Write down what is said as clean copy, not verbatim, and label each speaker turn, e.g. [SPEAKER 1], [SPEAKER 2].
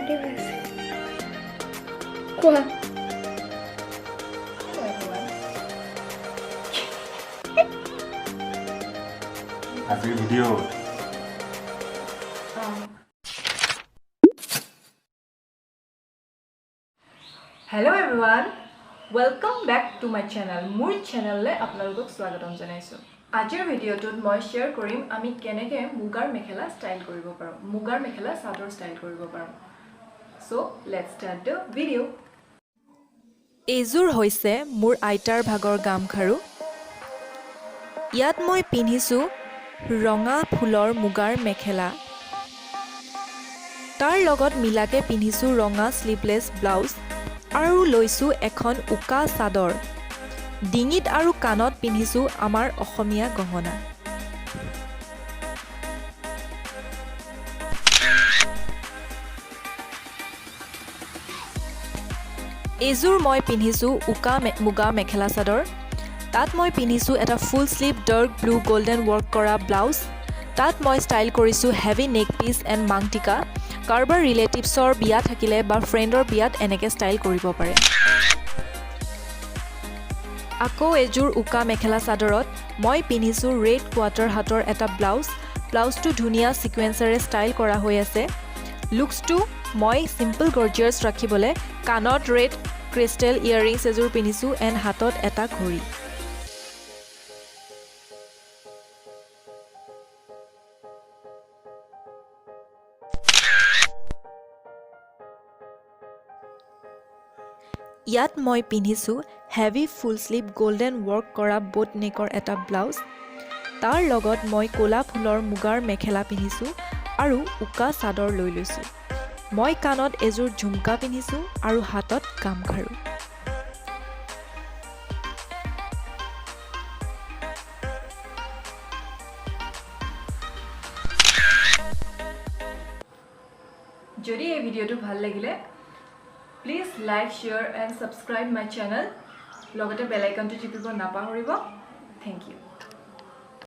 [SPEAKER 1] Party হৈ আছে কোৱা
[SPEAKER 2] আজিৰ video'
[SPEAKER 3] Hello everyone, welcome back to my channel. মোৰ চেনেললে আপোনালোকক স্বাগতম জনাইছো। আজিৰ ভিডিঅ'টোত মই শেয়াৰ কৰিম আমি কেনেকৈ মুগাৰ মেখেলা ষ্টাইল কৰিব পাৰোঁ। মুগাৰ মেখেলা চাদৰ ষ্টাইল কৰিব পাৰোঁ। So, let's start the video.
[SPEAKER 4] এইযোৰ হৈছে মোৰ আইতাৰ ভাগৰ গামখাৰু। ইয়াত মই পিন্ধিছো ৰঙা ফুলৰ মুগাৰ মেখেলা। তাৰ লগত মিলাকে পিন্ধিছো ৰঙা স্লিভলেছ ব্লাউজ আৰু লৈছো এখন উকা চাদৰ। ডিঙিত আৰু কাণত পিন্ধিছো আমাৰ অসমীয়া গহনা। এইযোৰ মই পিন্ধিছো উকা মুগা মেখেলা চাদৰ। তাত মই পিন্ধিছো এটা full sleeve dark blue golden work কৰা ব্লাউজ। তাত মই ষ্টাইল কৰিছো হেভি নেক পিচ এণ্ড মাংটিকা। কাৰোবাৰ ৰিলেটিভছৰ বিয়া থাকিলে বা ফ্ৰেণ্ডৰ বিয়াত এনেকৈ ষ্টাইল কৰিব পাৰে। আকৌ এযোৰ উকা মেখেলা চাদৰত মই পিন্ধিছো ৰেড কোৱাৰ্টাৰ হাতৰ এটা ব্লাউজ। ব্লাউজটো ধুনীয়া ছিকুৱেন্সেৰে ষ্টাইল কৰা হৈ আছে। লুকছটো মই চিম্পল গৰ্জিয়াছ ৰাখিবলৈ কাণত ৰেড ক্ৰিষ্টেল ইয়াৰিংছ এযোৰ পিন্ধিছো এণ্ড হাতত এটা ঘড়ী। ইয়াত মই পিন্ধিছো heavy full sleeve golden work কৰা বোট নেকৰ এটা ব্লাউজ। তাৰ লগত মই ক'লা ফুলৰ মুগাৰ মেখেলা পিন্ধিছো আৰু উকা চাদৰ লৈ লৈছো। মই কাণত এযোৰ ঝুমকা পিন্ধিছো আৰু হাতত গামখাৰু।
[SPEAKER 3] যদি এই ভিডিঅ'টো ভাল লাগিলে please like share and subscribe my channel লগতে বেল আইকনটো টিপিব নাপাহৰিব। Thank U.